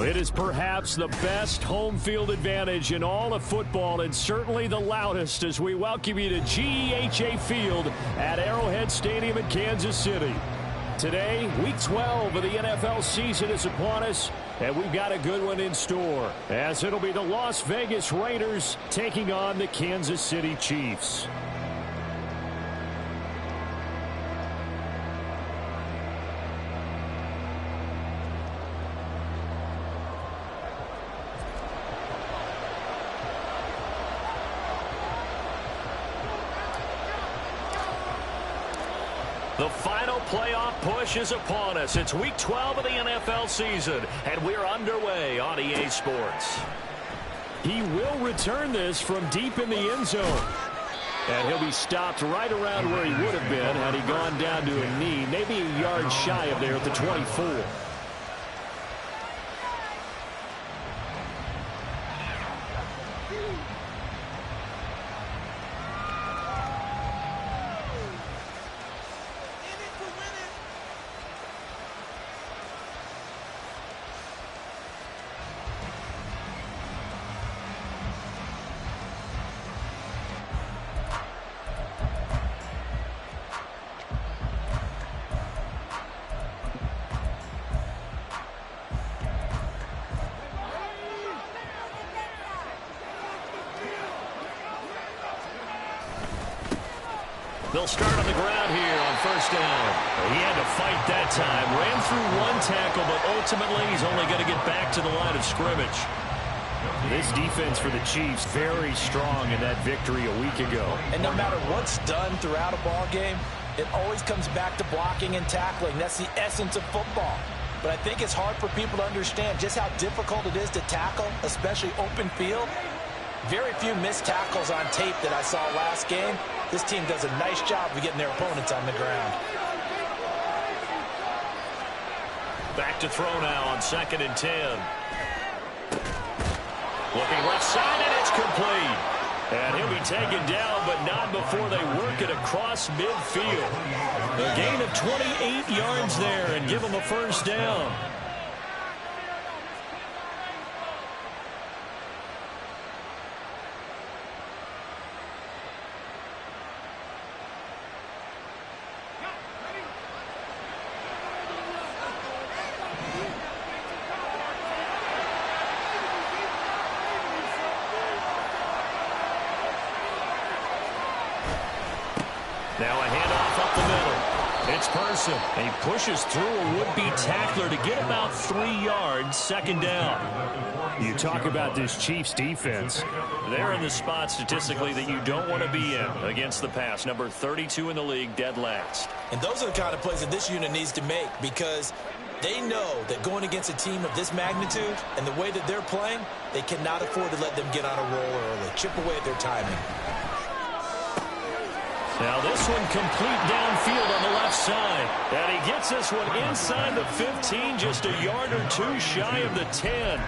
It is perhaps the best home field advantage in all of football, and certainly the loudest, as we welcome you to GEHA Field at Arrowhead Stadium in Kansas City. Today, Week 12 of the NFL season is upon us, and we've got a good one in store, as it'll be the Las Vegas Raiders taking on the Kansas City Chiefs. The final playoff push is upon us. It's Week 12 of the NFL season, and we're underway on EA Sports. He will return this from deep in the end zone. And he'll be stopped right around where he would have been had he gone down to a knee, maybe a yard shy of there at the 24. They'll start on the ground here on first down. He had to fight that time. Ran through one tackle, but ultimately he's only going to get back to the line of scrimmage. This defense for the Chiefs, very strong in that victory a week ago. And no matter what's done throughout a ball game, it always comes back to blocking and tackling. That's the essence of football. But I think it's hard for people to understand just how difficult it is to tackle, especially open field. Very few missed tackles on tape that I saw last game. This team does a nice job of getting their opponents on the ground. Back to throw now on 2nd and 10. Looking left side, and it's complete. And he'll be taken down, but not before they work it across midfield. A gain of 28 yards there and give him a first down. Now a handoff up the middle. It's Person. And he pushes through a would-be tackler to get about 3 yards, 2nd down. You talk about this Chiefs defense. They're in the spot statistically that you don't want to be in against the pass. Number 32 in the league, dead last. And those are the kind of plays that this unit needs to make, because they know that going against a team of this magnitude and the way that they're playing, they cannot afford to let them get on a roll early. Chip away at their timing. Now this one complete downfield on the left side. And he gets this one inside the 15, just a yard or two shy of the 10.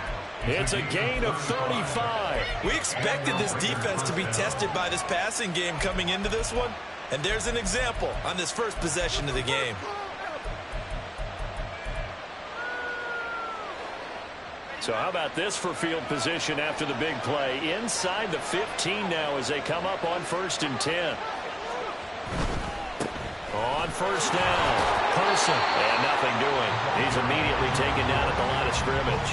It's a gain of 35. We expected this defense to be tested by this passing game coming into this one. And there's an example on this first possession of the game. So how about this for field position after the big play? Inside the 15 now as they come up on 1st and 10. On first down, Person, and nothing doing. He's immediately taken down at the line of scrimmage.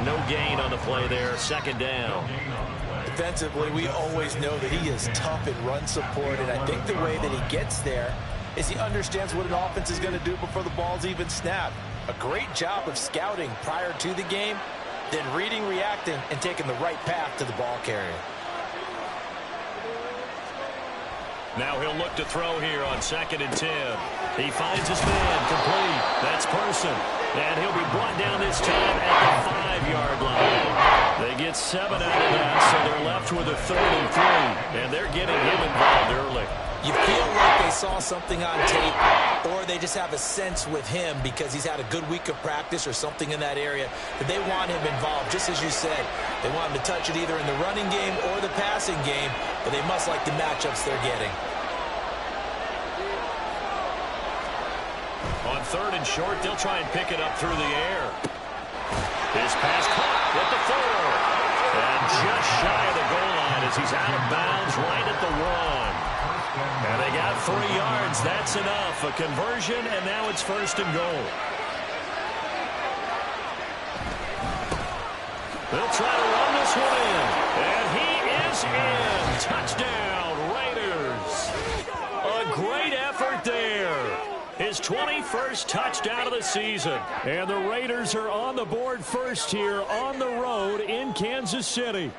No gain on the play there, 2nd down. Defensively, we always know that he is tough in run support, and I think the way that he gets there is he understands what an offense is going to do before the ball's even snapped. A great job of scouting prior to the game, then reading, reacting, and taking the right path to the ball carrier. Now he'll look to throw here on 2nd and 10. He finds his man complete. That's Person. And he'll be brought down this time at the 5-yard line. They get 7 out of that, so they're left with a 3rd and 3. And they're getting him involved early. You feel like they saw something on tape, or they just have a sense with him because he's had a good week of practice or something in that area that they want him involved, just as you said. They want him to touch it either in the running game or the passing game, but they must like the matchups they're getting. On 3rd and short, they'll try and pick it up through the air. His pass caught at the 4. And just shy of the goal line as he's out of bounds right at the 1. And they got 3 yards. That's enough. A conversion, and now it's 1st and goal. They'll try to run this one in. And he is in. Touchdown, Raiders. A great effort there. His 21st touchdown of the season. And the Raiders are on the board first here on the road in Kansas City.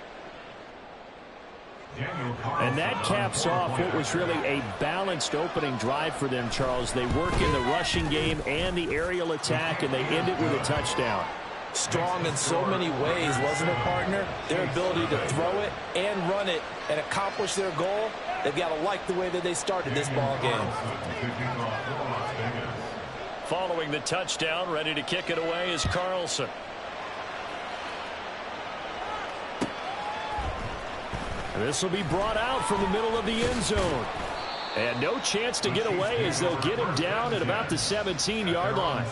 And that caps off what was really a balanced opening drive for them, Charles. They work in the rushing game and the aerial attack, and they end it with a touchdown. Strong in so many ways, wasn't it, partner? Their ability to throw it and run it and accomplish their goal, they've got to like the way that they started this ball game. Following the touchdown, ready to kick it away is Carlson. This will be brought out from the middle of the end zone. And no chance to get away as they'll get him down at about the 17-yard line.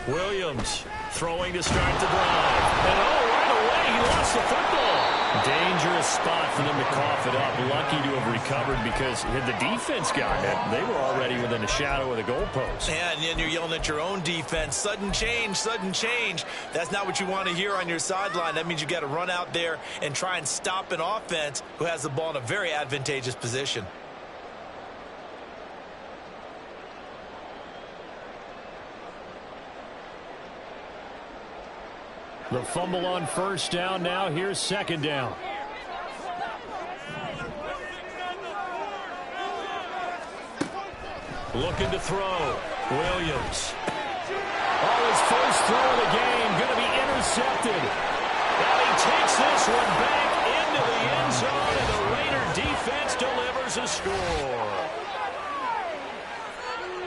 Williams throwing to start the drive. And right away he lost the football. Dangerous spot for them to cough it up. Lucky to have recovered because had the defense gotten it, they were already within a shadow of the goalpost. Yeah, and then you're yelling at your own defense. Sudden change, sudden change. That's not what you want to hear on your sideline. That means you got to run out there and try and stop an offense who has the ball in a very advantageous position. The fumble on first down. Now here's second down. Looking to throw. Williams. Oh, his first throw of the game going to be intercepted. And he takes this one back into the end zone, and the Raider defense delivers a score.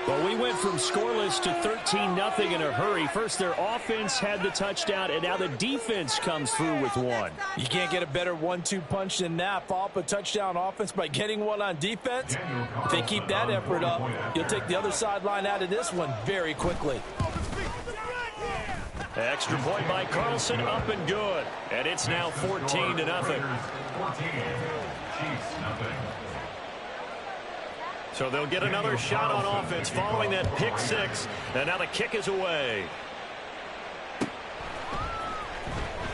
Well, we went from scoreless to 13-0 in a hurry. First, their offense had the touchdown, and now the defense comes through with one. You can't get a better 1-2 punch than that. Follow up a touchdown offense by getting one on defense. If they keep that effort up, you'll take the other sideline out of this one very quickly. Extra point by Carlson, up and good. And it's now 14-0. So they'll get another shot on offense following that pick six. And now the kick is away.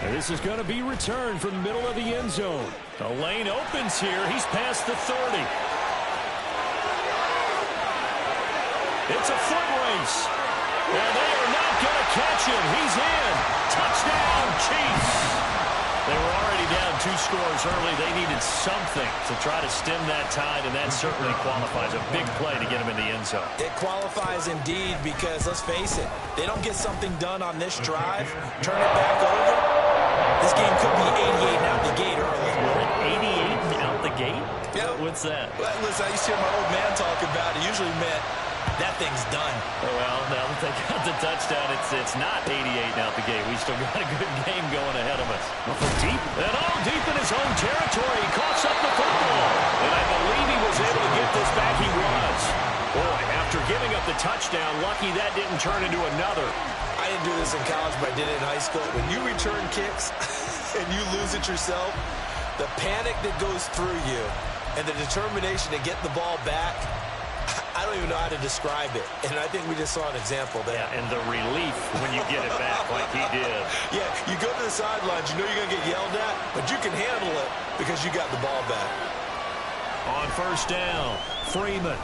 And this is going to be returned from the middle of the end zone. The lane opens here. He's past the 30. It's a foot race. And they are not going to catch him. He's in. Touchdown, Chiefs. They were already down 2 scores early. They needed something to try to stem that tide, and that certainly qualifies. A big play to get them in the end zone. It qualifies indeed because, let's face it, they don't get something done on this drive, turn it back over, this game could be 88 and out the gate early. 88 and out the gate? Yeah. What's that? Well, listen, I used to hear my old man talk about it. Usually meant that thing's done. Well, now that they got the touchdown, it's not 88 and out the gate. We still got a good game going ahead of us. Deep, and deep in his own territory. He coughs up the football. And I believe he was able to get this back. He was. Boy, after giving up the touchdown, lucky that didn't turn into another. I didn't do this in college, but I did it in high school. When you return kicks and you lose it yourself, the panic that goes through you and the determination to get the ball back, I don't even know how to describe it. And I think we just saw an example there. Yeah, and the relief when you get it back like he did. Yeah, you go to the sidelines, you know you're going to get yelled at, but you can handle it because you got the ball back. On first down, Freeman.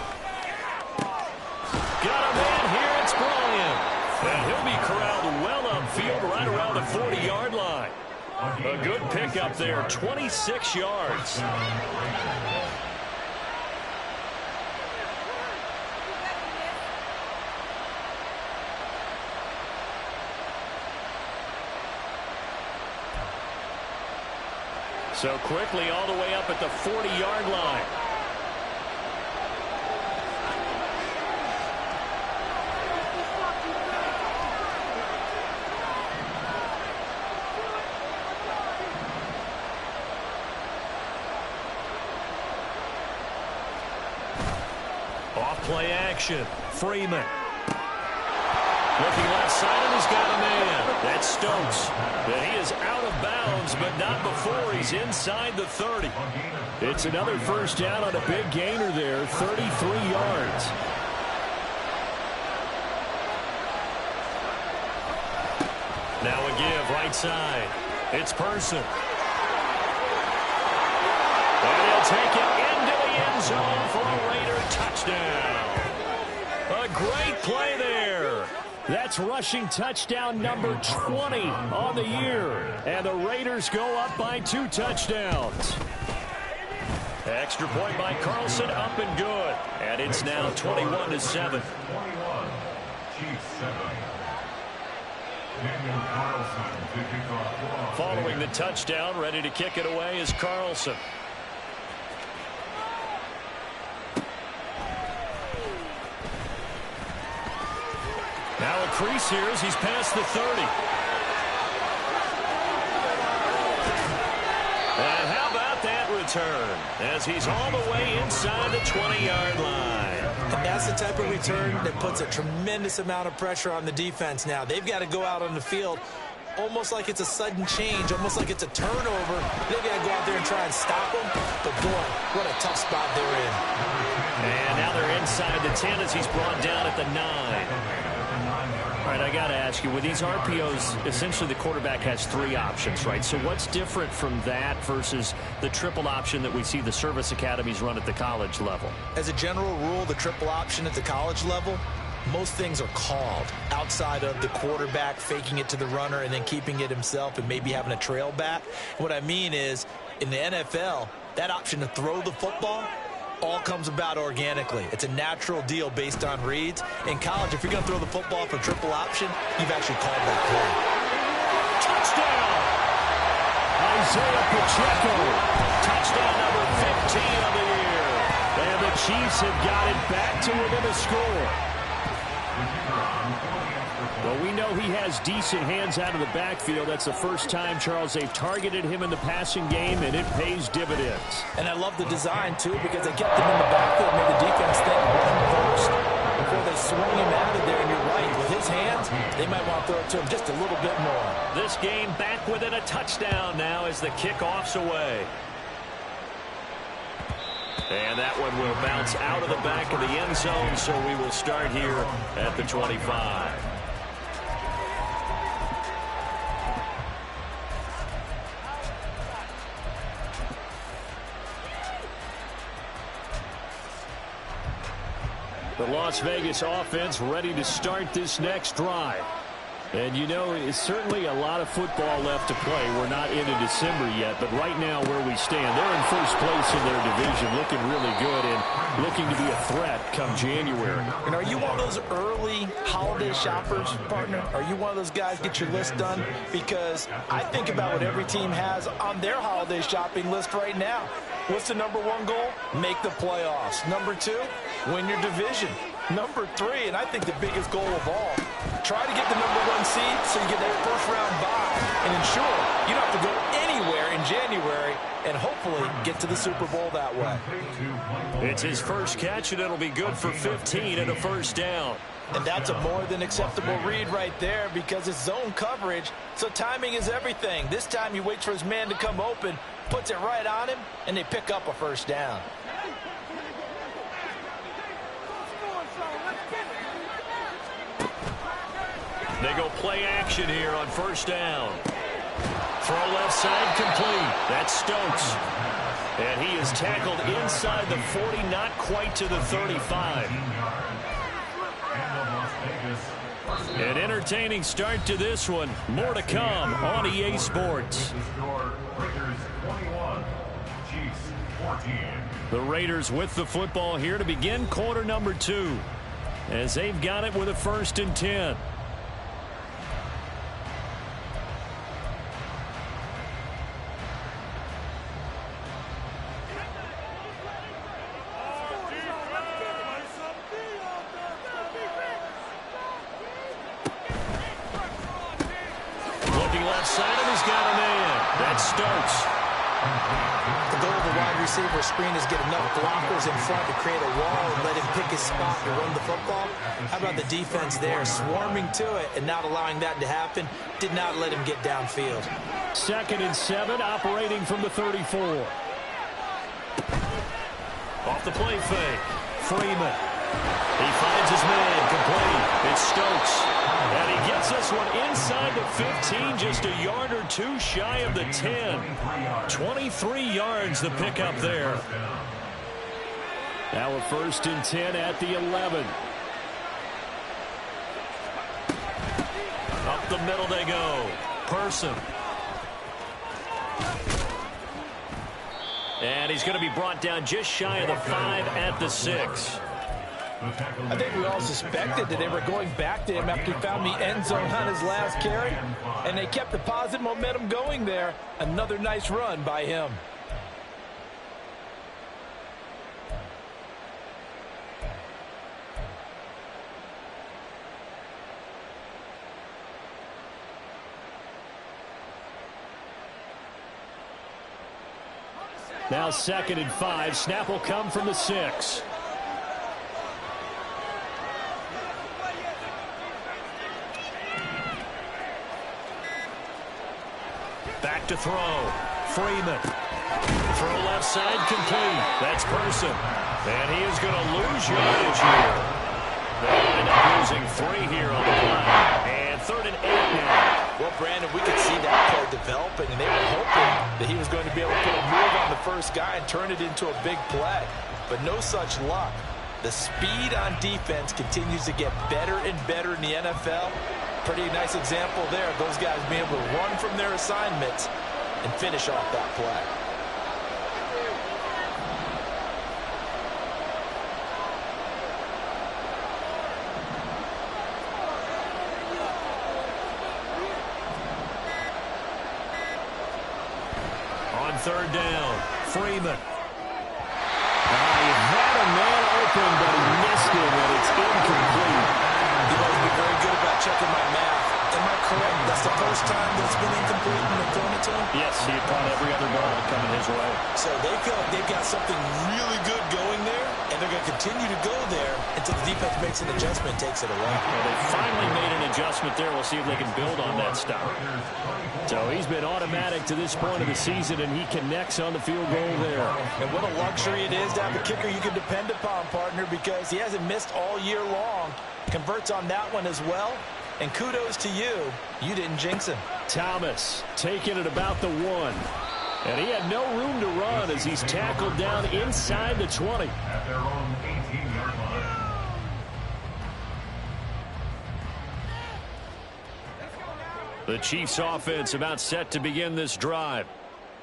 Got a man here, it's Bryant. And he'll be corralled well upfield right around the 40-yard line. A good pickup there, 26 yards. So quickly all the way up at the 40-yard line. Off-play action. Freeman. Looking left side, and he's got a man. That's Stokes. And he is out of bounds, but not before he's inside the 30. It's another first down on a big gainer there, 33 yards. Now a give right side. It's Person. And he'll take it into the end zone for a Raider touchdown. A great play there. That's rushing touchdown number 20 on the year. And the Raiders go up by 2 touchdowns. Extra point by Carlson, up and good. And it's now 21-7. Following the touchdown, ready to kick it away is Carlson. Now a crease here as he's past the 30. And how about that return as he's all the way inside the 20-yard line. And that's the type of return that puts a tremendous amount of pressure on the defense now. They've got to go out on the field almost like it's a sudden change, almost like it's a turnover. They've got to go out there and try and stop them. But, boy, what a tough spot they're in. And now they're inside the 10 as he's brought down at the 9. All right, I got to ask you, with these RPOs, essentially the quarterback has 3 options, right? So what's different from that versus the triple option that we see the service academies run at the college level? As a general rule, the triple option at the college level, most things are called outside of the quarterback faking it to the runner and then keeping it himself and maybe having a trail back. What I mean is, in the NFL, that option to throw the football all comes about organically. It's a natural deal based on reads. In college, if you're going to throw the football for triple option, you've actually called that play. Touchdown! Isaiah Pacheco. Touchdown number 15 of the year. And the Chiefs have got it back to within a score. Well, we know he has decent hands out of the backfield. That's the first time, Charles, they've targeted him in the passing game, and it pays dividends. And I love the design, too, because they kept him in the backfield, made the defense think run first before they swung him out of there. And you're right, with his hands, they might want to throw it to him just a little bit more. This game back within a touchdown now as the kickoff's away. And that one will bounce out of the back of the end zone, so we will start here at the 25. The Las Vegas offense ready to start this next drive. And, you know, it's certainly a lot of football left to play. We're not into December yet, but right now where we stand, they're in first place in their division, looking really good and looking to be a threat come January. And are you one of those early holiday shoppers, partner? Are you one of those guys get your list done? Because I think about what every team has on their holiday shopping list right now. What's the number 1 goal? Make the playoffs. Number 2, win your division. Number 3, and I think the biggest goal of all, try to get the number 1 seed so you get that first-round bye and ensure you don't have to go anywhere in January and hopefully get to the Super Bowl that way. It's his first catch, and it'll be good for 15 and a first down. And that's a more than acceptable read right there because it's zone coverage, so timing is everything. This time he waits for his man to come open, puts it right on him, and they pick up a first down. They go play action here on first down. Throw left side complete. That's Stokes. And he is tackled inside the 40, not quite to the 35. An entertaining start to this one. More to come on EA Sports. The Raiders with the football here to begin quarter number 2 as they've got it with a 1st and 10. Looking left side, and he's got a man. That's Stokes. The goal of the wide receiver screen is get enough blockers in front to create a wall and let him pick his spot to run the football. How about the defense there, swarming to it and not allowing that to happen? Did not let him get downfield. 2nd and 7, operating from the 34. Off the play fake. Freeman. He finds his man, complete. It's Stokes. And he gets this one inside the 15, just a yard or two shy of the 10. 23 yards the pickup there. Now a 1st and 10 at the 11. Up the middle they go. Person. And he's going to be brought down just shy of the 5 at the 6. I think we all suspected that they were going back to him after he found the end zone on his last carry, and they kept the positive momentum going there. Another nice run by him. Now 2nd and 5. Snap will come from the 6. Back to throw. Freeman. Throw left side, complete. That's Person. And he is going to lose yardage here. They'll end up losing 3 here on the play. And 3rd and 8 now. Well, Brandon, we could see that play developing, and they were hoping that he was going to be able to put a move on the first guy and turn it into a big play. But no such luck. The speed on defense continues to get better and better in the NFL. Pretty nice example there of those guys being able to run from their assignments and finish off that play. On 3rd down, Freeman. He had a man open, but he missed him, and it's incomplete. You've always been very good about checking my math. Am I correct? That's the first time that it's been incomplete and they're throwing it to him? Yes, he had caught every other ball coming his way. So they feel like they've got something really good going there, and they're going to continue to go there until the defense makes an adjustment and takes it away. Well, they finally made an adjustment there. We'll see if they can build on that stop. So he's been automatic to this point of the season, and he connects on the field goal there. And what a luxury it is to have a kicker you can depend upon, partner, because he hasn't missed all year long. Converts on that one as well. And kudos to you. You didn't jinx him. Thomas taking it about the 1. And he had no room to run as he's tackled down inside the 20. At their own 18-yard line. The Chiefs offense about set to begin this drive.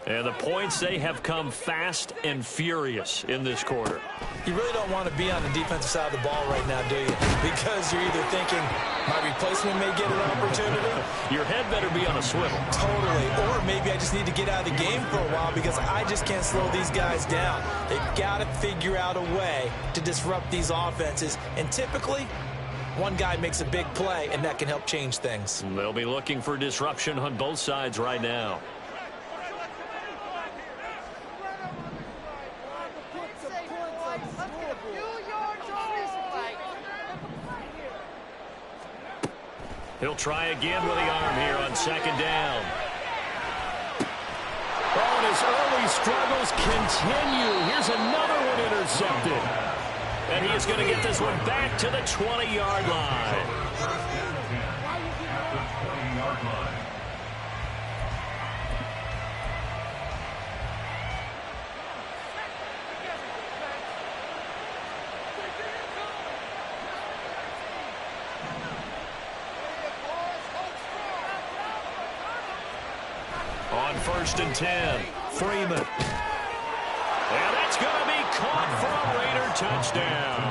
And the points, they have come fast and furious in this quarter. You really don't want to be on the defensive side of the ball right now, do you? Because you're either thinking, my replacement may get an opportunity. Your head better be on a swivel. Totally. Or maybe I just need to get out of the game for a while because I just can't slow these guys down. They've got to figure out a way to disrupt these offenses. And typically, one guy makes a big play, and that can help change things. They'll be looking for disruption on both sides right now. He'll try again with the arm here on 2nd down. Oh, and his early struggles continue. Here's another one intercepted. And he is going to get this one back to the 20-yard line. On 1st and 10, Freeman. And that's going to be caught for a Raider touchdown.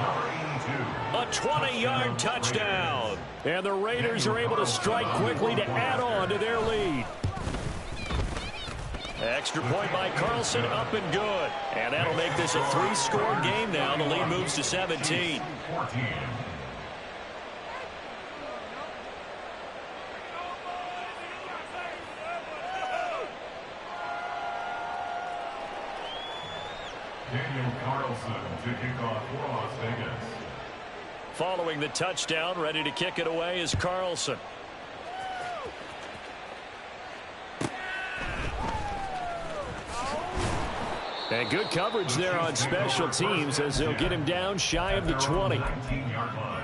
A 20-yard touchdown. And the Raiders are able to strike quickly to add on to their lead. Extra point by Carlson, up and good. And that'll make this a 3-score game now. The lead moves to 17. Daniel Carlson to kick off for Las Vegas. Following the touchdown, ready to kick it away is Carlson. And good coverage there on special teams as they'll get him down shy of the 20. 19-yard line.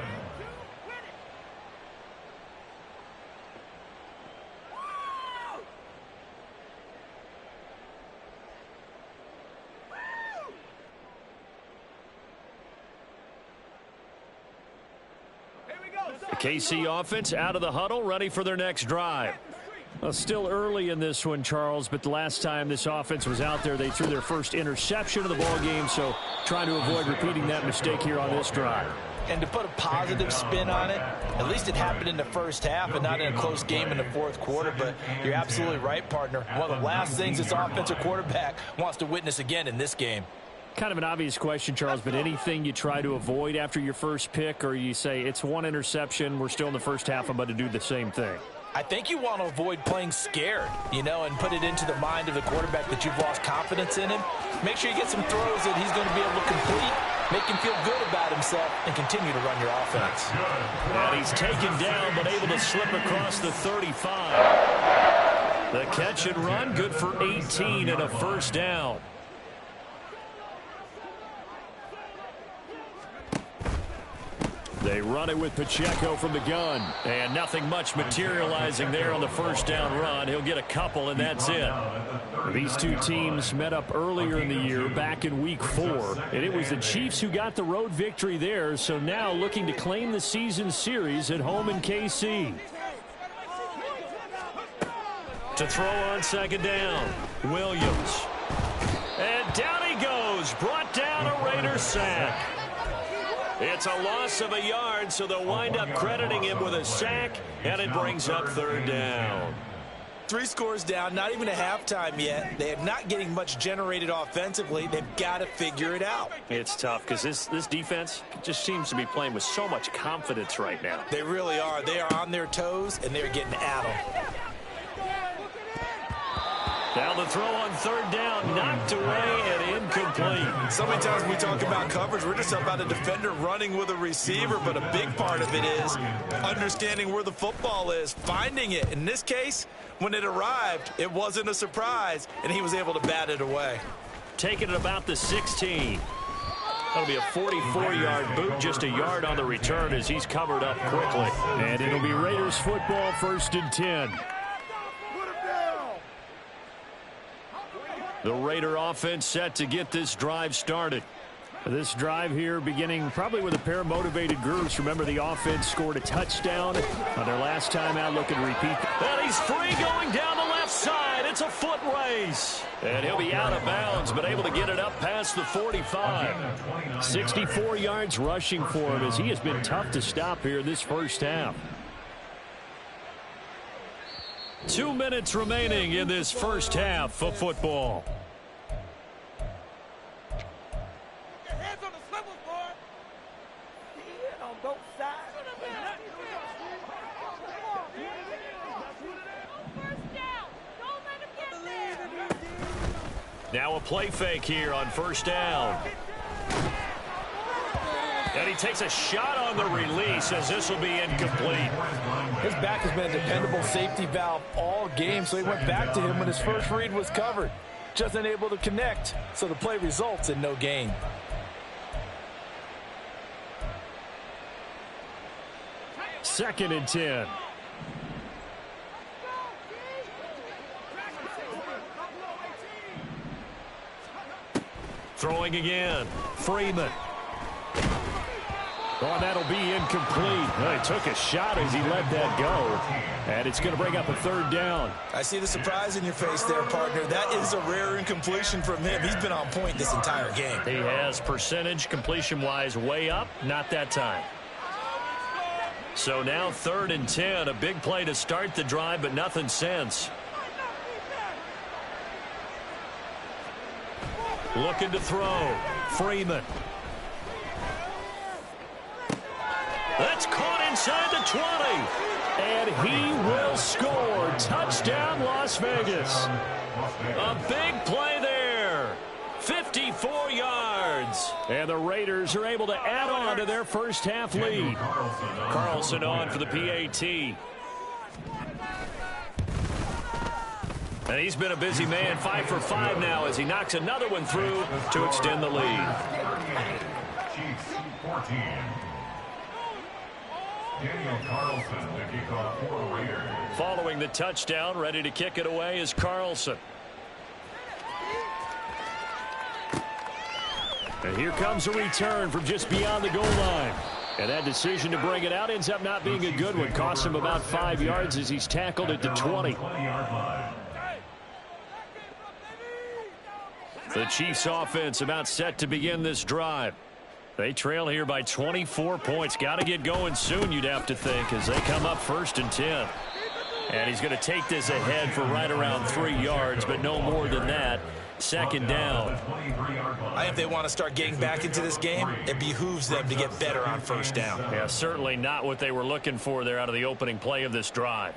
The KC offense out of the huddle, ready for their next drive. Well, still early in this one, Charles, but the last time this offense was out there, they threw their first interception of the ball game, so trying to avoid repeating that mistake here on this drive. And to put a positive spin on it, at least it happened in the first half and not in a close game in the fourth quarter. But you're absolutely right, partner. One of the last things this offensive quarterback wants to witness again in this game. Kind of an obvious question, Charles, but anything you try to avoid after your first pick, or you say it's one interception, we're still in the first half, I'm about to do the same thing? I think you want to avoid playing scared, and put it into the mind of the quarterback that you've lost confidence in him. Make sure you get some throws that he's going to be able to complete, make him feel good about himself, and continue to run your offense. And he's taken down, but able to slip across the 35. The catch and run, good for 18 and a first down. They run it with Pacheco from the gun. And nothing much materializing there on the first down run. He'll get a couple, and that's it. These two teams met up earlier in the year, back in Week 4. And it was the Chiefs who got the road victory there, so now looking to claim the season series at home in KC. To throw on second down, Williams. And down he goes, brought down a Raiders sack. It's a loss of a yard, so they'll wind up crediting him with a sack, and it brings up third down. 3 scores down, not even a halftime yet. They are not getting much generated offensively. They've got to figure it out. It's tough because this defense just seems to be playing with so much confidence right now. They really are. They are on their toes, and they're getting at them. Now the throw on third down, knocked away and incomplete. So many times we talk about coverage, we're just about a defender running with a receiver, but a big part of it is understanding where the football is, finding it. In this case, when it arrived, it wasn't a surprise, and he was able to bat it away. Taking it about the 16. That'll be a 44-yard boot, just a yard on the return as he's covered up quickly. And it'll be Raiders football, 1st and 10. The Raider offense set to get this drive started. This drive here beginning probably with a pair of motivated groups. Remember, the offense scored a touchdown on their last time out, looking to repeat. And he's free going down the left side. It's a foot race. And he'll be out of bounds, but able to get it up past the 45. 64 yards rushing for him as he has been tough to stop here this first half. 2 minutes remaining in this first half of football. Hands on the swivels, boy. On both sides. Now a play fake here on first down. And he takes a shot on the release as this will be incomplete. His back has been a dependable safety valve all game, so he went back to him when his first read was covered. Just unable to connect, so the play results in no gain. Second and 10. Throwing again. Freeman. Oh, that'll be incomplete. Well, he took a shot as he let that go. And it's going to bring up a third down. I see the surprise in your face there, partner. That is a rare incompletion from him. He's been on point this entire game. He has percentage completion-wise way up. Not that time. So now 3rd and 10. A big play to start the drive, but nothing since. Looking to throw. Freeman. That's caught inside the 20. And he will score. Touchdown, Las Vegas. A big play there. 54 yards. And the Raiders are able to add on to their first half lead. Carlson on for the PAT. And he's been a busy man, 5 for 5 now as he knocks another one through to extend the lead. Chiefs 14. Daniel Carlson to kick off for the Raiders. Following the touchdown, ready to kick it away is Carlson. And here comes a return from just beyond the goal line. And that decision to bring it out ends up not being a good one. Costs him about 5 yards as he's tackled at the 20. The Chiefs offense about set to begin this drive. They trail here by 24 points. Got to get going soon, you'd have to think, as they come up 1st and 10. And he's going to take this ahead for right around 3 yards, but no more than that. 2nd down. If they want to start getting back into this game, it behooves them to get better on 1st down. Yeah, certainly not what they were looking for there out of the opening play of this drive.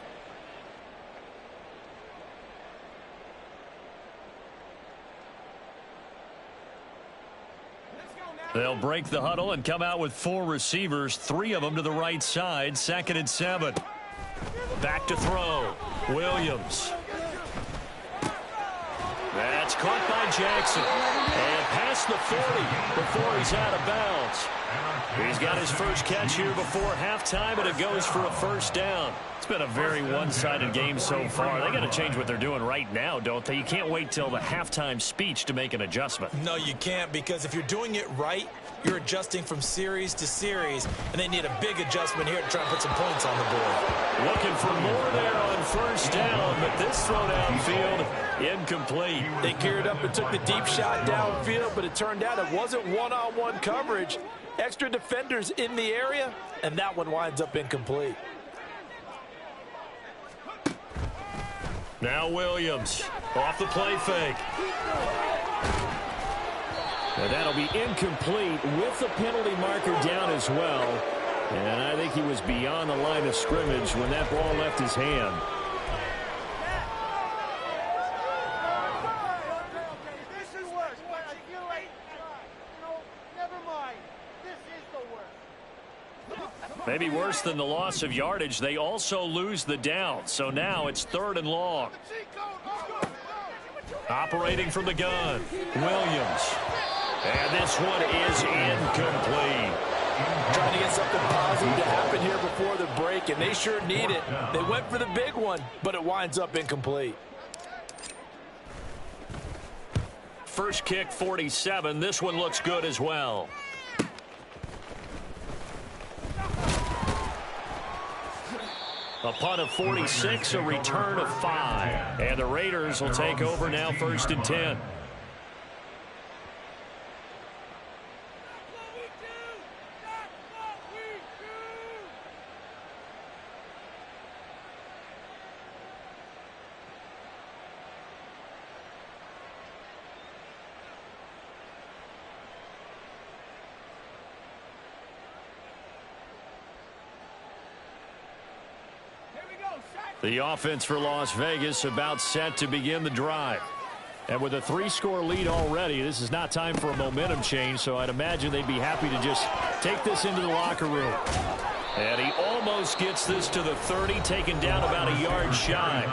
They'll break the huddle and come out with 4 receivers, 3 of them to the right side. 2nd and 7. Back to throw. Williams. That's caught by Jackson. And past the 40 before he's out of bounds. He's got his first catch here before halftime, and it goes for a 1st down. It's been a very one-sided game so far. They got to change what they're doing right now, don't they? You can't wait till the halftime speech to make an adjustment. No, you can't, because if you're doing it right, you're adjusting from series to series, and they need a big adjustment here to try and put some points on the board. Looking for more there on 1st down, but this throw downfield incomplete. They geared up and took the deep shot downfield, but it turned out it wasn't one-on-one coverage. Extra defenders in the area, and that one winds up incomplete. Now Williams off the play fake. And that'll be incomplete with the penalty marker down as well. And I think he was beyond the line of scrimmage when that ball left his hand. Maybe worse than the loss of yardage, they also lose the down. So now it's 3rd and long. Operating from the gun, Williams. And this one is incomplete. Trying to get something positive to happen here before the break, and they sure need it. They went for the big one, but it winds up incomplete. First kick, 47. This one looks good as well. A punt of 46, a return of 5. And the Raiders will take over now 1st and 10. The offense for Las Vegas about set to begin the drive. And with a 3-score lead already, this is not time for a momentum change, so I'd imagine they'd be happy to just take this into the locker room. And he almost gets this to the 30, taken down about a yard shy.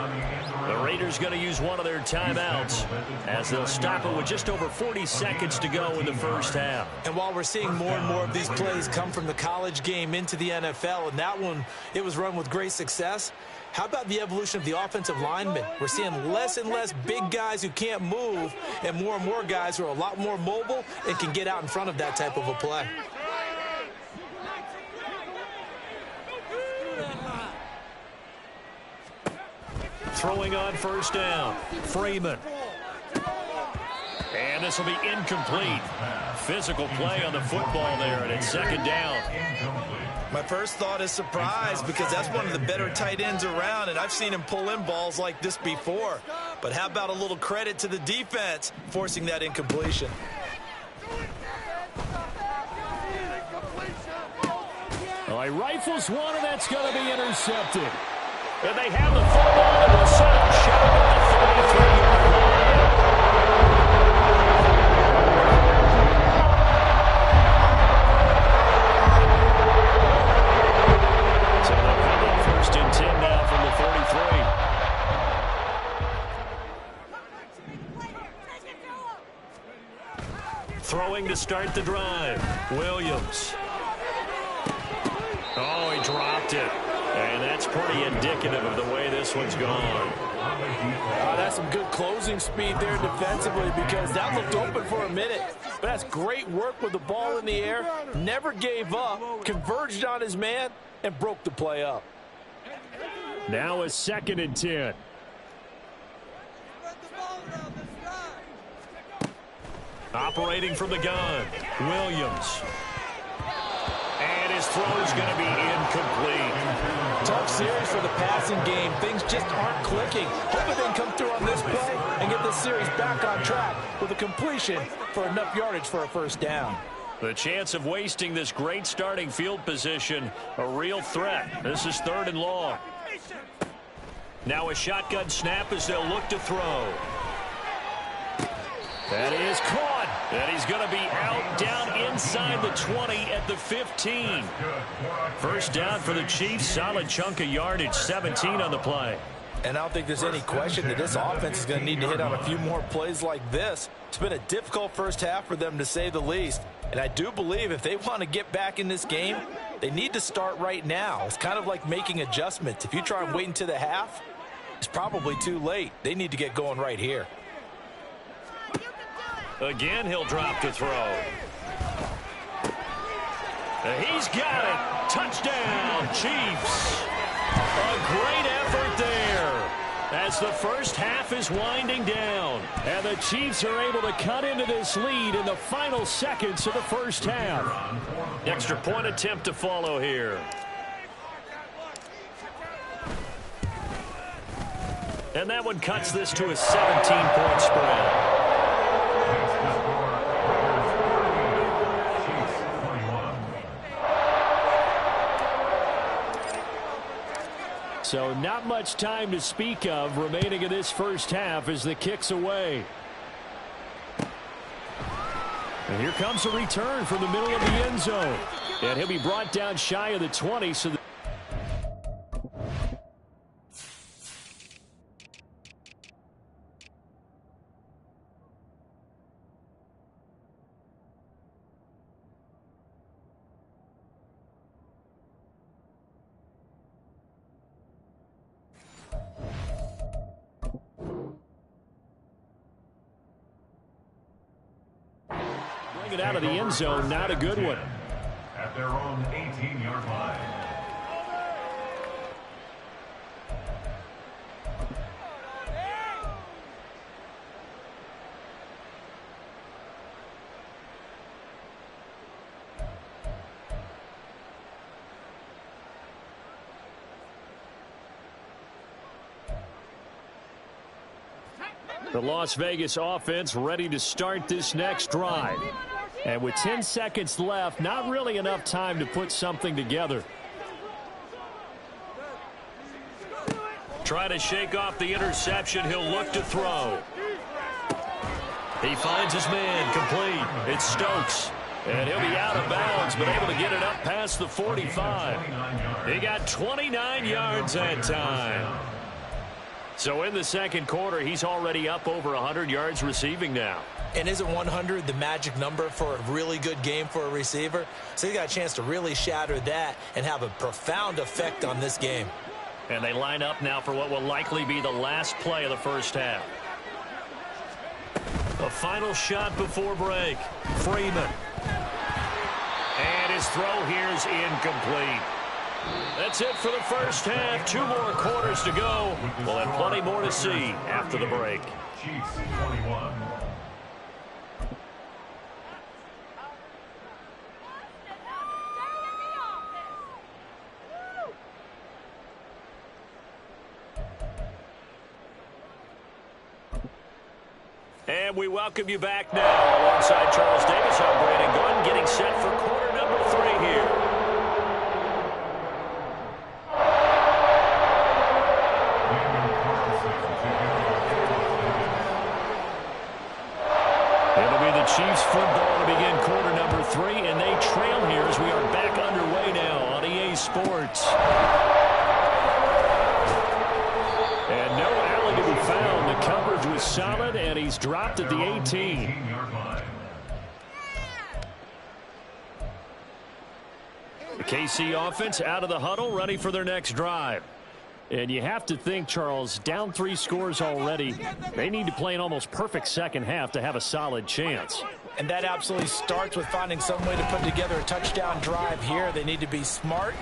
The Raiders going to use one of their timeouts as they'll stop it with just over 40 seconds to go in the 1st half. And while we're seeing more and more of these plays come from the college game into the NFL, and that one, it was run with great success, how about the evolution of the offensive linemen? We're seeing less and less big guys who can't move and more guys who are a lot more mobile and can get out in front of that type of a play. Throwing on 1st down, Freeman. And this will be incomplete. Physical play on the football there, and it's 2nd down. My first thought is surprise, because that's one of the better tight ends around, and I've seen him pull in balls like this before. But how about a little credit to the defense forcing that incompletion? Well, he rifles one, and that's going to be intercepted. And they have the football, and they'll set up shot at the 33-yard line. Throwing to start the drive. Williams. Oh, he dropped it. And that's pretty indicative of the way this one's gone. That's some good closing speed there defensively, because that looked open for a minute. But that's great work with the ball in the air. Never gave up, converged on his man, and broke the play up. Now a 2nd and 10. Operating from the gun, Williams. And his throw's going to be incomplete. Tough series for the passing game. Things just aren't clicking. Hoping they can come through on this play and get this series back on track with a completion for enough yardage for a first down. The chance of wasting this great starting field position, a real threat. This is 3rd and long. Now a shotgun snap as they'll look to throw. That is caught. And he's going to be out down inside the 20 at the 15. First down for the Chiefs. Solid chunk of yardage, 17 on the play. And I don't think there's any question that this offense is going to need to hit on a few more plays like this. It's been a difficult first half for them, to say the least. And I do believe if they want to get back in this game, they need to start right now. It's kind of like making adjustments. If you try and wait until the half, it's probably too late. They need to get going right here. Again, he'll drop to throw. He's got it. Touchdown, Chiefs. A great effort there as the first half is winding down. And the Chiefs are able to cut into this lead in the final seconds of the first half. Extra point attempt to follow here. And that one cuts this to a 17-point spread. So not much time to speak of remaining in this first half as the kick's away. And here comes a return from the middle of the end zone. And he'll be brought down shy of the 20. So it out of the end zone, not a good one. At their own 18-yard line. The Las Vegas offense ready to start this next drive. And with 10 seconds left, not really enough time to put something together. Try to shake off the interception. He'll look to throw. He finds his man complete. It's Stokes. And he'll be out of bounds, but able to get it up past the 45. He got 29 yards that time. So in the second quarter, he's already up over 100 yards receiving now. And isn't 100 the magic number for a really good game for a receiver? So he got a chance to really shatter that and have a profound effect on this game. And they line up now for what will likely be the last play of the first half. A final shot before break. Freeman. And his throw here is incomplete. That's it for the first half. 2 more quarters to go. We'll have plenty more to see after the break. Chiefs 21. And we welcome you back now. Alongside Charles Davis, I'm Brandon Gunn, getting set for quarter number 3 here. It'll be the Chiefs football to begin quarter number 3, and they trail here as we are back underway now on EA Sports. And no alley to be found. The coverage was solid, and he's dropped at the 18. KC offense out of the huddle, ready for their next drive. And you have to think, Charles, down 3 scores already. They need to play an almost perfect second half to have a solid chance. And that absolutely starts with finding some way to put together a touchdown drive here. They need to be smart,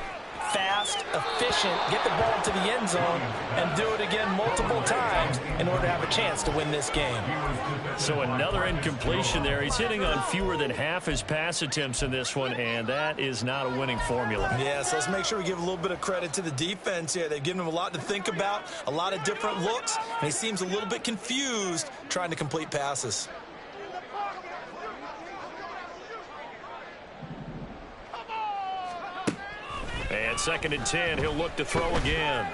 fast, efficient, get the ball to the end zone, and do it again multiple times in order to have a chance to win this game. So another incompletion there. He's hitting on fewer than half his pass attempts in this one, and that is not a winning formula. Yeah, so let's make sure we give a little bit of credit to the defense here. They've given him a lot to think about, a lot of different looks, and he seems a little bit confused trying to complete passes. And 2nd and 10, he'll look to throw again.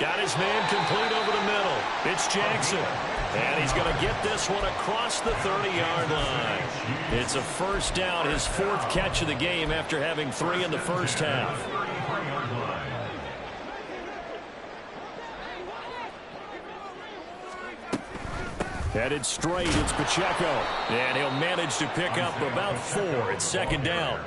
Got his man complete over the middle. It's Jackson. And he's going to get this one across the 30-yard line. It's a first down, his 4th catch of the game after having 3 in the first half. Headed straight, it's Pacheco. And he'll manage to pick up about 4. It's 2nd down.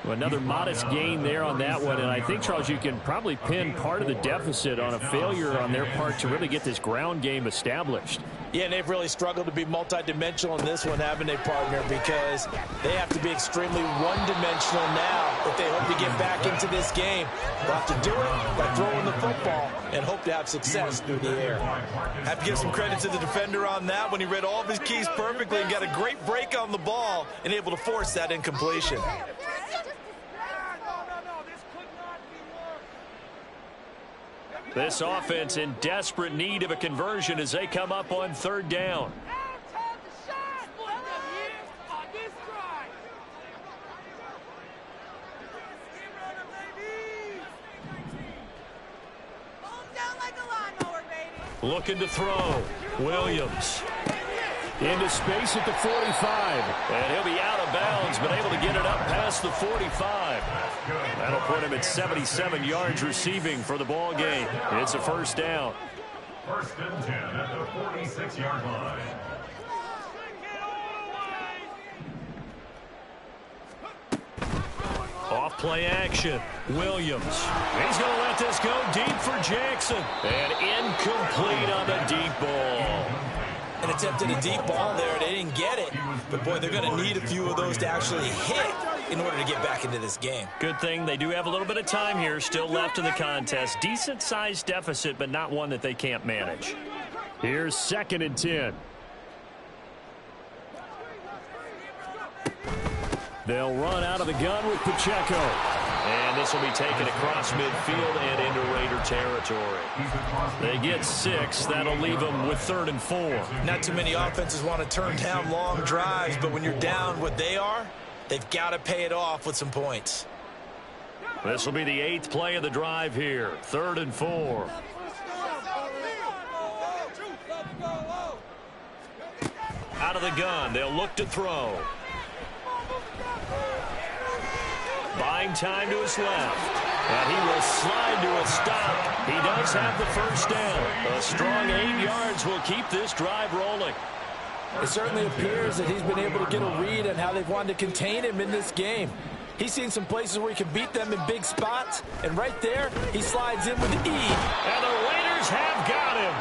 Another modest gain there on that one, and I think, Charles, you can probably pin part of the deficit on a failure on their part to really get this ground game established. Yeah, and they've really struggled to be multidimensional in this one, haven't they, partner? Because they have to be extremely one-dimensional now if they hope to get back into this game. They'll have to do it by throwing the football and hope to have success through the air. Have to give some credit to the defender on that when he read all of his keys perfectly and got a great break on the ball and able to force that incompletion. This offense in desperate need of a conversion as they come up on 3rd down. Looking to throw. Williams. Into space at the 45. And he'll be out of bounds, but able to get it up past the 45. That'll put him at 77 yards receiving for the ball game. It's a first down. 1st and 10 at the 46-yard line. Off play action. Williams. He's going to let this go deep for Jackson. And incomplete on the deep ball. An attempt at a deep ball there. They didn't get it. But, boy, they're going to need a few of those to actually hit in order to get back into this game. Good thing they do have a little bit of time here still left in the contest. Decent-sized deficit, but not one that they can't manage. Here's 2nd and 10. They'll run out of the gun with Pacheco. And this will be taken across midfield and into Raider territory. They get 6. That'll leave them with 3rd and 4. Not too many offenses want to turn down long drives, but when you're down what they are, they've got to pay it off with some points. This will be the 8th play of the drive here. 3rd and 4. Out of the gun. They'll look to throw. Buying time to his left. And he will slide to a stop. He does have the first down. A strong 8 yards will keep this drive rolling. It certainly appears that he's been able to get a read on how they've wanted to contain him in this game. He's seen some places where he can beat them in big spots. And right there, he slides in with ease. And the Raiders have got him.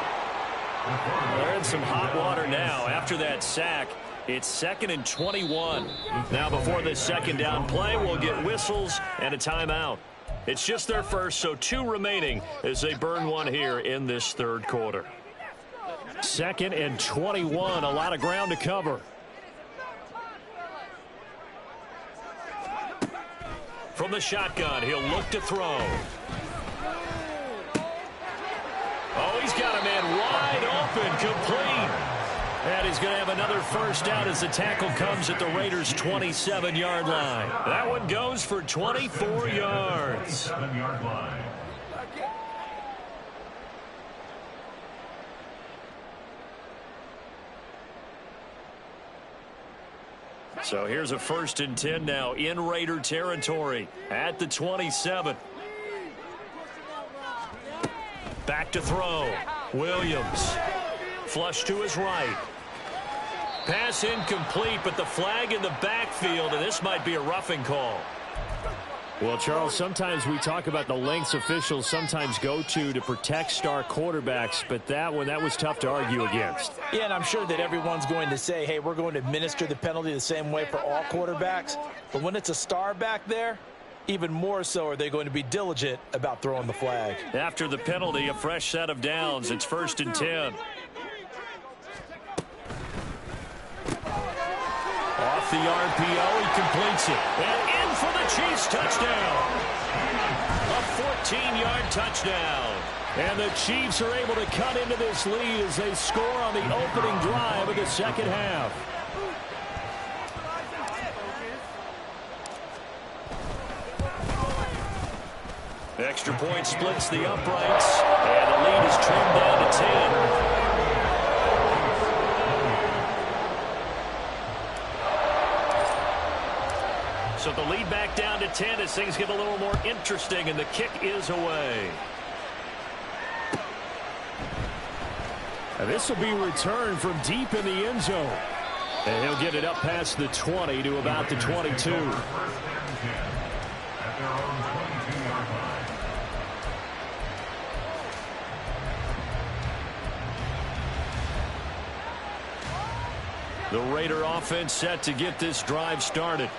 They're in some hot water now after that sack. It's 2nd and 21. Now before this 2nd down play, we'll get whistles and a timeout. It's just their first, so 2 remaining as they burn one here in this 3rd quarter. 2nd and 21, a lot of ground to cover. From the shotgun, he'll look to throw. Oh, he's got a man wide open, complete. And he's going to have another first down as the tackle comes at the Raiders' 27-yard line. That one goes for 24 yards. 27-yard line. So here's a 1st and 10 now in Raider territory at the 27. Back to throw. Williams. Flush to his right. Pass incomplete, but the flag in the backfield, and this might be a roughing call. Well, Charles, sometimes we talk about the lengths officials sometimes go to protect star quarterbacks, but that was tough to argue against. Yeah, and I'm sure that everyone's going to say, hey, we're going to administer the penalty the same way for all quarterbacks. But when it's a star back there, even more so are they going to be diligent about throwing the flag. After the penalty, a fresh set of downs. It's 1st and 10. Off the RPO, he completes it. And in for the Chiefs touchdown. A 14-yard touchdown. And the Chiefs are able to cut into this lead as they score on the opening drive of the second half. Extra point splits the uprights, and the lead is trimmed down to 10. So the lead back down to 10 as things get a little more interesting, and the kick is away. And this will be returned from deep in the end zone. And he'll get it up past the 20 to about the 22. The Raider offense set to get this drive started.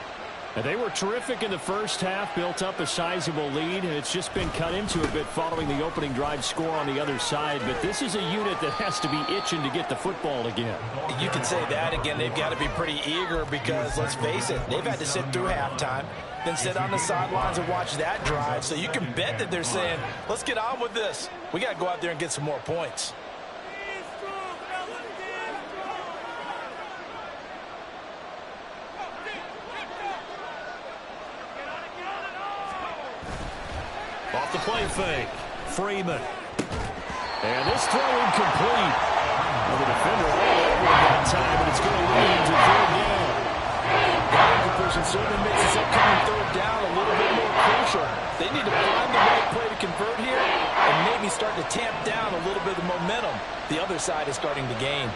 And they were terrific in the first half, built up a sizable lead, and it's just been cut into a bit following the opening drive score on the other side. But this is a unit that has to be itching to get the football again. You can say that again. They've got to be pretty eager because, let's face it, they've had to sit through halftime, then sit on the sidelines and watch that drive. So you can bet that they're saying, let's get on with this. We got to go out there and get some more points. Off the play fake. Freeman. And this throw incomplete. Well, the defender all over that time, and it's going to lead to 3rd down. That incomplete certainly makes this upcoming 3rd down a little bit more crucial. They need to find the right play to convert here and maybe start to tamp down a little bit of momentum. The other side is starting to gain.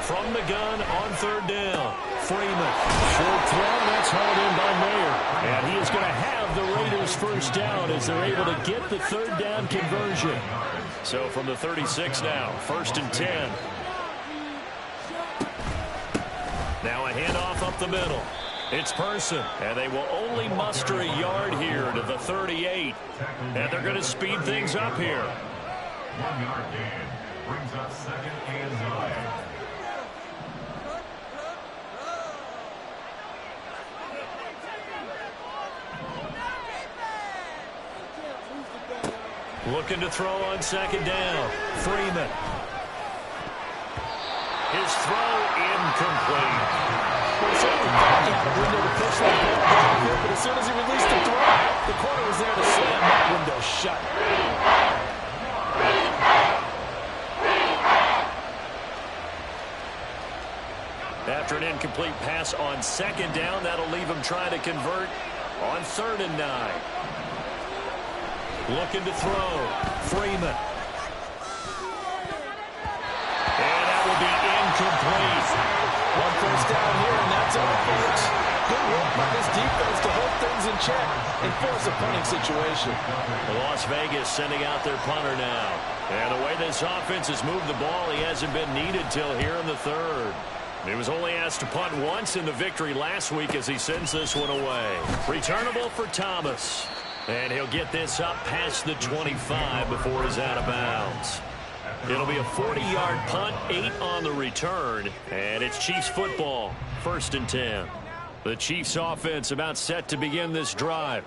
From the gun on 3rd down. Freeman. Short throw. That's hauled in by Mayer. And he is going to have the Raiders' 1st down as they're able to get the 3rd down conversion. So from the 36 now, 1st and 10. Now a handoff up the middle. It's Person, and they will only muster a yard here to the 38. And they're going to speed things up here. 1-yard gain brings up 2nd and 9. Looking to throw on 2nd down. Freeman. His throw incomplete. Well, certainly thought he had a window to push that ball down here, but as soon as he released the throw, the corner was there to slam that window shut. After an incomplete pass on 2nd down, that'll leave him trying to convert on 3rd and 9. Looking to throw. Freeman. And that will be incomplete. 1 first down here, and that's all, folks. Good work by this defense to hold things in check and force a punting situation. Las Vegas sending out their punter now. And the way this offense has moved the ball, he hasn't been needed till here in the 3rd. He was only asked to punt once in the victory last week as he sends this one away. Returnable for Thomas. And he'll get this up past the 25 before he's out of bounds. It'll be a 40-yard punt, 8 on the return, and it's Chiefs football, 1st and 10. The Chiefs offense about set to begin this drive.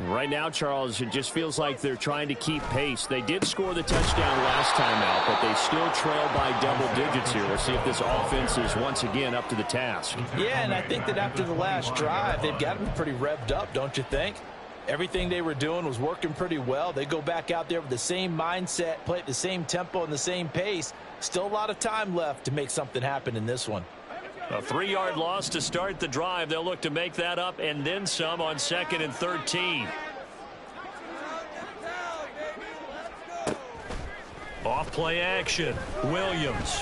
Right now, Charles, it just feels like they're trying to keep pace. They did score the touchdown last time out, but they still trail by double digits here. We'll see if this offense is once again up to the task. Yeah, and I think that after the last drive, they've got to be pretty revved up, don't you think? Everything they were doing was working pretty well. They go back out there with the same mindset, play at the same tempo and the same pace. Still a lot of time left to make something happen in this one. A 3-yard loss to start the drive. They'll look to make that up and then some on 2nd and 13. Off play action. Williams.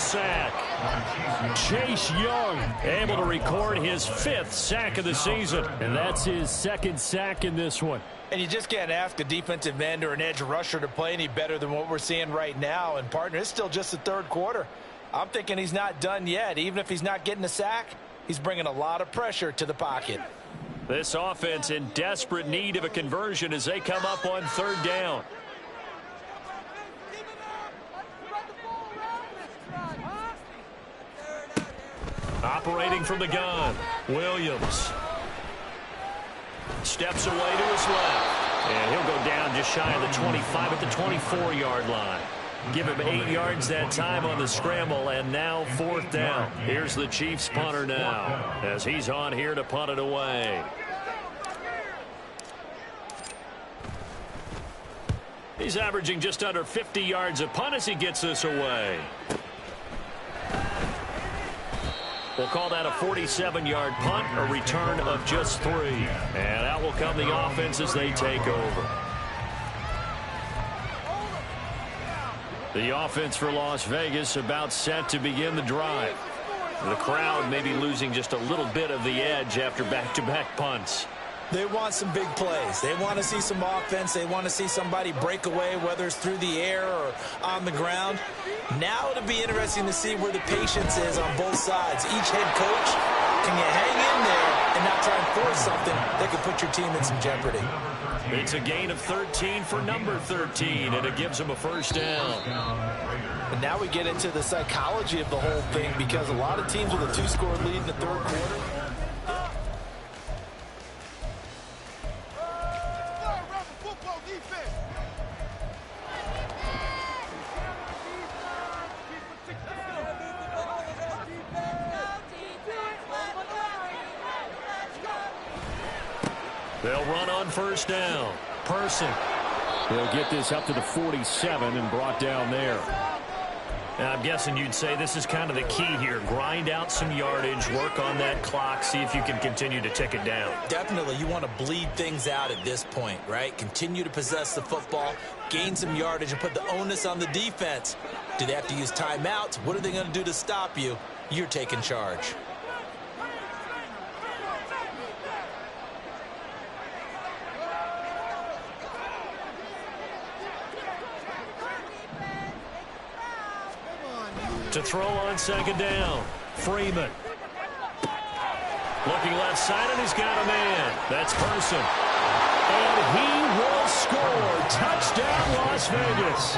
sack. Chase Young able to record his 5th sack of the season. And that's his 2nd sack in this one. And you just can't ask a defensive end or an edge rusher to play any better than what we're seeing right now. And, partner, it's still just the 3rd quarter. I'm thinking he's not done yet. Even if he's not getting a sack, he's bringing a lot of pressure to the pocket. This offense in desperate need of a conversion as they come up on 3rd down. Operating from the gun, Williams. Steps away to his left. And he'll go down just shy of the 25 at the 24-yard line. Give him 8 yards that time on the scramble, and now 4th down. Here's the Chiefs punter now as he's on here to punt it away. He's averaging just under 50 yards a punt as he gets this away. We'll call that a 47-yard punt, a return of just 3. And out will come the offense as they take over. The offense for Las Vegas about set to begin the drive. The crowd may be losing just a little bit of the edge after back-to-back punts. They want some big plays. They want to see some offense. They want to see somebody break away, whether it's through the air or on the ground. Now it'll be interesting to see where the patience is on both sides. Each head coach, can you hang in there and not try and force something that could put your team in some jeopardy? It's a gain of 13 for number 13, and it gives them a 1st down. And now we get into the psychology of the whole thing, because a lot of teams with a 2-score lead in the 3rd quarter. They'll run on 1st down. Person. They'll get this up to the 47 and brought down there. Now, I'm guessing you'd say this is kind of the key here. Grind out some yardage, work on that clock, see if you can continue to tick it down. Definitely, you want to bleed things out at this point, right? Continue to possess the football, gain some yardage, and put the onus on the defense. Do they have to use timeouts? What are they going to do to stop you? You're taking charge. To throw on 2nd down, Freeman. Looking left side, and he's got a man. That's Person. And he will score. Touchdown, Las Vegas.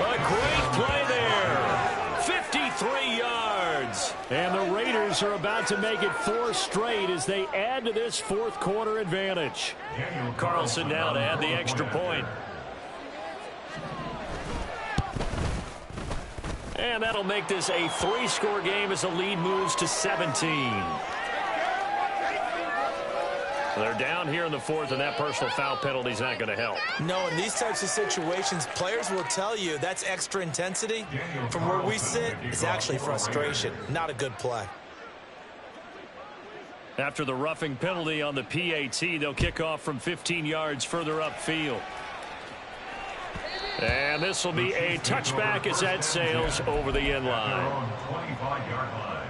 A great play there. 53 yards. And the Raiders are about to make it 4 straight as they add to this 4th quarter advantage. Carlson now to add the extra point. And that'll make this a 3-score game as the lead moves to 17. They're down here in the 4th, and that personal foul penalty is not going to help. No, in these types of situations, players will tell you that's extra intensity. From where we sit, it's actually frustration. Not a good play. After the roughing penalty on the PAT, they'll kick off from 15 yards further upfield. And this will be a touchback as that sails over the end line. 25-yard line.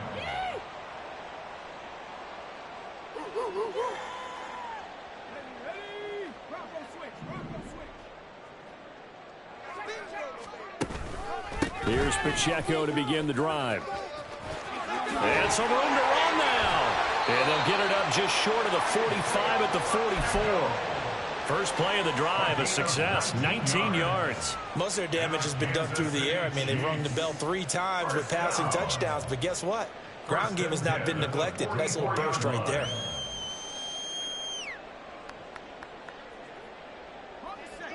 Here's Pacheco to begin the drive. And some room to run now. And they'll get it up just short of the 45 at the 44. First play of the drive, a success, 19 yards. Most of their damage has been done through the air. I mean, they've rung the bell 3 times with passing touchdowns, but guess what? Ground game has not been neglected. Nice little burst right there.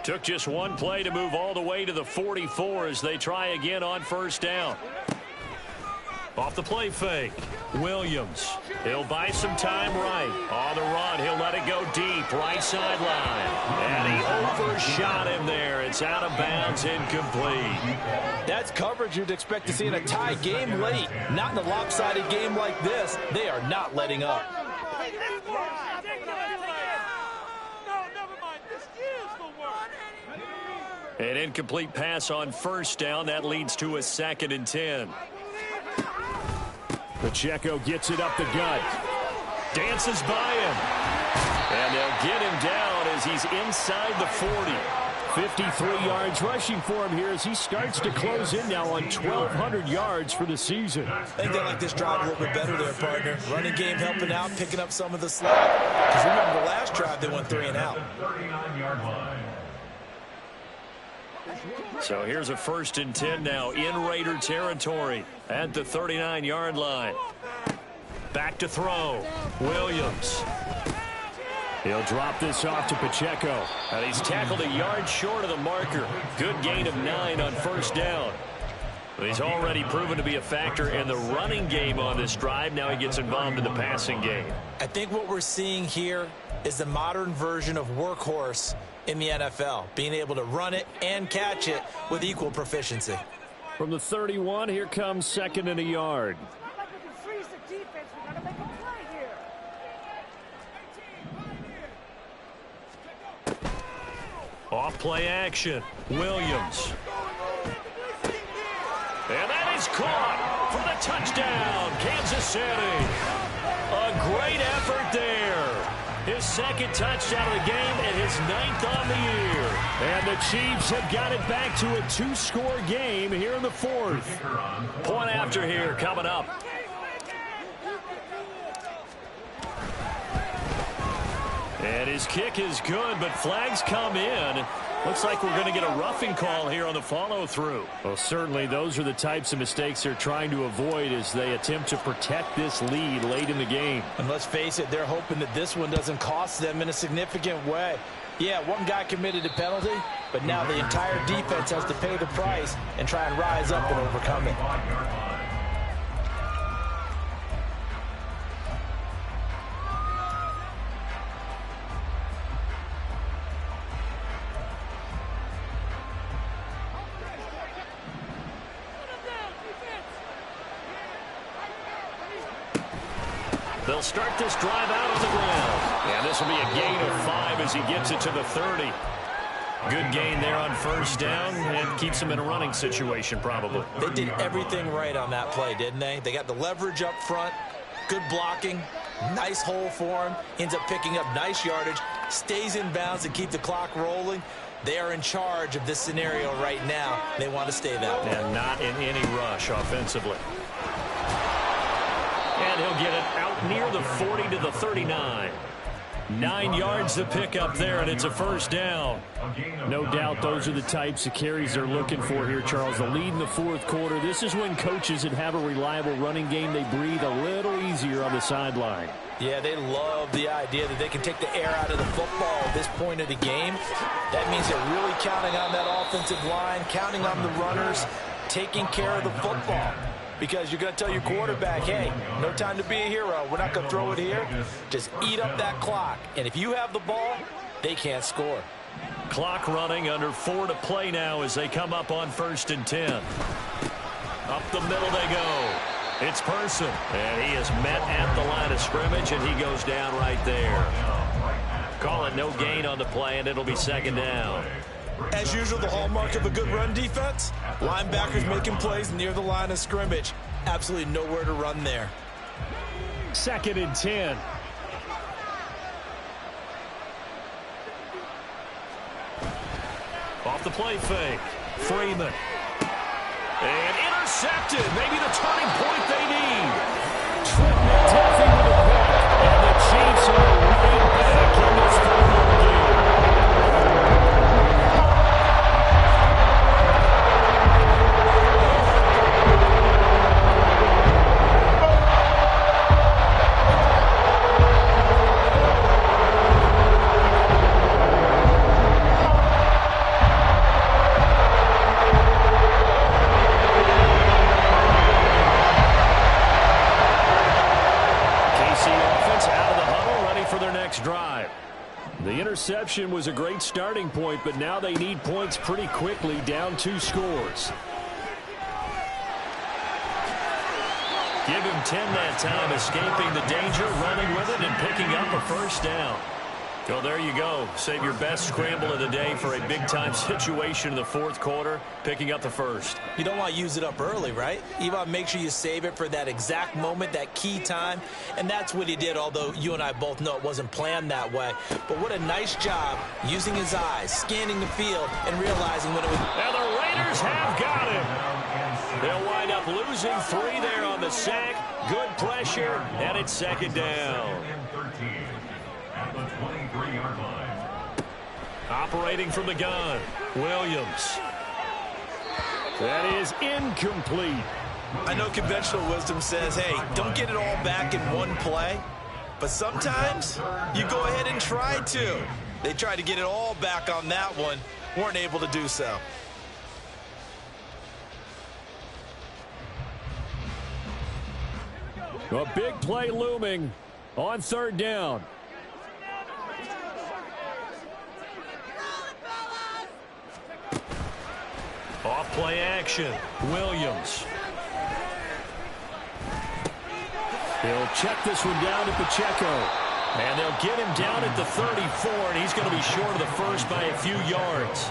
Took just one play to move all the way to the 44 as they try again on 1st down. Off the play fake, Williams. He'll buy some time right. On the run, he'll let it go deep, right sideline. And he overshot him there. It's out of bounds, incomplete. That's coverage you'd expect to see in a tie game late. Not in a lopsided game like this. They are not letting up. An incomplete pass on 1st down. That leads to a 2nd and 10. Pacheco gets it up the gut. Dances by him. And they'll get him down as he's inside the 40. 53 yards rushing for him here as he starts to close in now on 1,200 yards for the season. I think they like this drive a little bit better there, partner. Running game helping out, picking up some of the slack. Because remember, the last drive they went 3 and out. So here's a 1st and 10 now in Raider territory at the 39-yard line. Back to throw. Williams. He'll drop this off to Pacheco. And he's tackled a yard short of the marker. Good gain of 9 on 1st down. But he's already proven to be a factor in the running game on this drive. Now he gets involved in the passing game. I think what we're seeing here is the modern version of workhorse in the NFL, being able to run it and catch it with equal proficiency. From the 31, here comes 2nd and a yard. Off play action. Williams. And that is caught for the touchdown, Kansas City. A great effort there. His 2nd touchdown of the game and his 9th on the year. And the Chiefs have got it back to a 2-score game here in the 4th. Point after here coming up. And his kick is good, but flags come in. Looks like we're going to get a roughing call here on the follow-through. Well, certainly those are the types of mistakes they're trying to avoid as they attempt to protect this lead late in the game. And let's face it, they're hoping that this one doesn't cost them in a significant way. Yeah, one guy committed a penalty, but now the entire defense has to pay the price and try and rise up and overcome it. They'll start this drive out on the ground. And this will be a gain of 5 as he gets it to the 30. Good gain there on 1st down and keeps him in a running situation probably. They did everything right on that play, didn't they? They got the leverage up front, good blocking, nice hole for him, ends up picking up nice yardage, stays in bounds to keep the clock rolling. They are in charge of this scenario right now. They want to stay that way. And not in any rush offensively. And he'll get it out near the 40 to the 39. 9 yards to pick up there, and it's a 1st down. No doubt those are the types of carries they're looking for here, Charles. The lead in the 4th quarter. This is when coaches that have a reliable running game, they breathe a little easier on the sideline. Yeah, they love the idea that they can take the air out of the football at this point of the game. That means they're really counting on that offensive line, counting on the runners, taking care of the football. Because you're going to tell your quarterback, hey, no time to be a hero. We're not going to throw it here. Just eat up that clock. And if you have the ball, they can't score. Clock running, under 4 to play now as they come up on 1st and 10. Up the middle they go. It's Person. And he is met at the line of scrimmage, and he goes down right there. Call it no gain on the play, and it'll be 2nd down. As usual, the hallmark of a good run defense, linebackers making plays near the line of scrimmage. Absolutely nowhere to run there. 2nd and 10. Off the play fake. Freeman. And intercepted. Maybe the turning point they need. Trent McDuffie with a pick. And the Chiefs are right back in this football game. Drive. The interception was a great starting point, but now they need points pretty quickly, down 2 scores. Give him 10 that time, escaping the danger, running with it, and picking up a 1st down. Well, there you go. Save your best scramble of the day for a big-time situation in the fourth quarter, picking up the first. You don't want to use it up early, right? You want to make sure you save it for that exact moment, that key time, and that's what he did, although you and I both know it wasn't planned that way. But what a nice job using his eyes, scanning the field, and realizing when it was... And the Raiders have got him. They'll wind up losing 3 there on the sack. Good pressure, and it's second down. At the 23-yard line. Operating from the gun, Williams. That is incomplete. I know conventional wisdom says, hey, don't get it all back in one play. But sometimes you go ahead and try to. They tried to get it all back on that one. Weren't able to do so. A big play looming on third down. Off play action, Williams. He'll check this one down to Pacheco. And they'll get him down at the 34, and he's going to be short of the first by a few yards.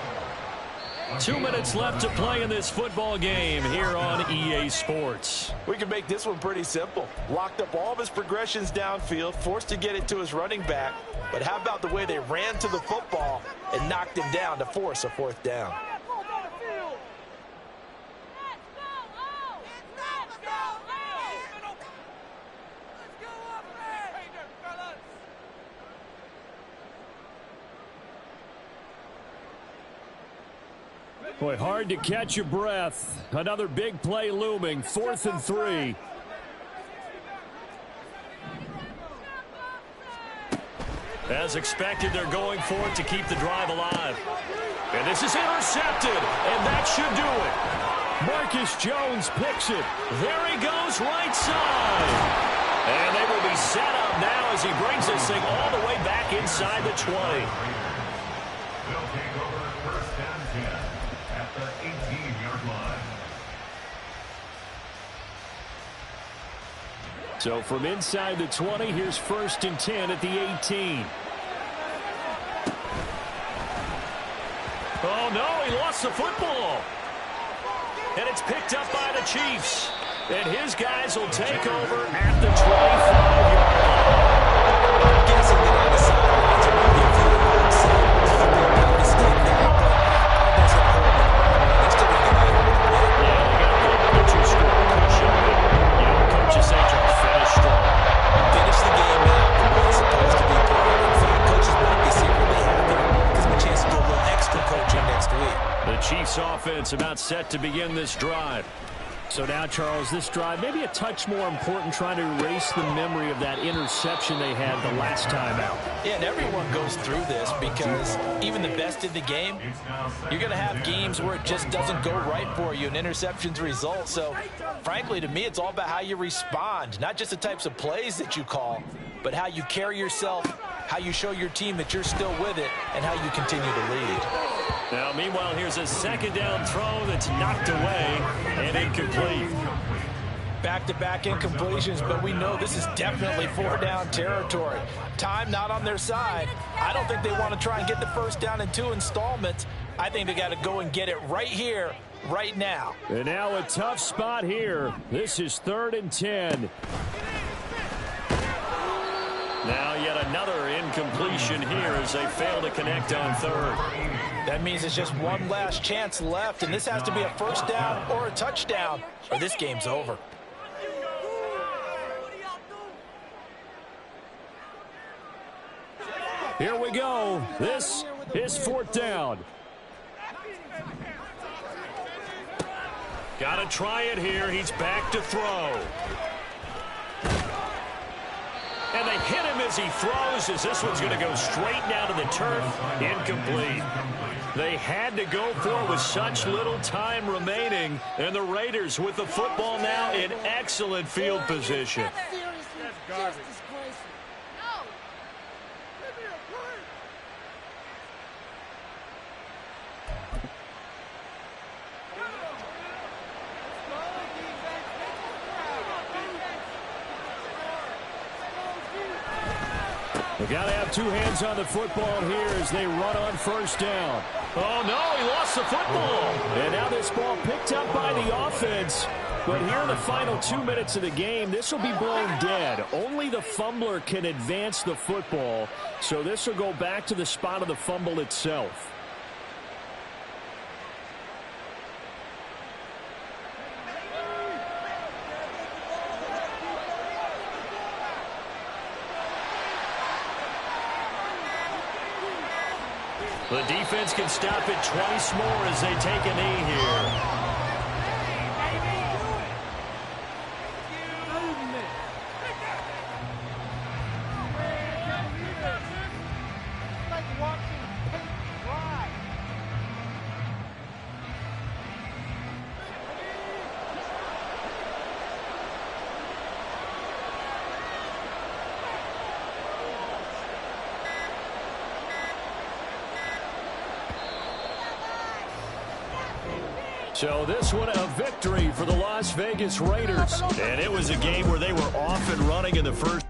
2 minutes left to play in this football game here on EA Sports. We can make this one pretty simple. Locked up all of his progressions downfield, forced to get it to his running back. But how about the way they ran to the football and knocked him down to force a fourth down? Boy, hard to catch your breath. Another big play looming, 4th and 3. As expected, they're going for it to keep the drive alive. And this is intercepted, and that should do it. Marcus Jones picks it. There he goes, right side. And they will be set up now as he brings this thing all the way back inside the 20. They'll take over first and 10 at the 18-yard line. So from inside the 20, here's 1st and 10 at the 18. Oh, no, he lost the football. And it's picked up by the Chiefs. And his guys will take over at the 25-yard line. I'm guessing that on the sidelines, there might be a few words said. Football mistake there, but how does it hurt them? They still got to get it. Yeah, they got the two-score cushion. Coaches say to finish strong. Finish the game out the way it's supposed to be played. In fact, coaches might be secretly happy because of a chance to do a little extra coaching next week. The Chiefs offense about set to begin this drive. So now, Charles, this drive maybe a touch more important, trying to erase the memory of that interception they had the last time out. Yeah, and everyone goes through this because even the best in the game, you're going to have games where it just doesn't go right for you, and interceptions result. So, frankly, to me, it's all about how you respond, not just the types of plays that you call, but how you carry yourself, how you show your team that you're still with it, and how you continue to lead. Now, meanwhile, here's a second down throw that's knocked away and incomplete. Back-to-back incompletions, but we know this is definitely 4-down territory. Time not on their side. I don't think they want to try and get the first down in 2 installments. I think they got to go and get it right here, right now. And now a tough spot here. This is 3rd and 10. Now yet another incompletion here as they fail to connect on 3rd. That means it's just one last chance left, and this has to be a first down or a touchdown, or this game's over. Here we go. This is 4th down. Got to try it here. He's back to throw. And they hit him as he throws, as this one's going to go straight down to the turf. Incomplete. They had to go for it with such little time remaining. And the Raiders with the football now in excellent field position. They got to have two hands on the football here as they run on first down. Oh, no, he lost the football. And now this ball picked up by the offense. But here in the final 2 minutes of the game, this will be blown dead. Only the fumbler can advance the football, so this will go back to the spot of the fumble itself. The defense can stop it twice more as they take a knee here. So this one a victory for the Las Vegas Raiders. And it was a game where they were off and running in the first.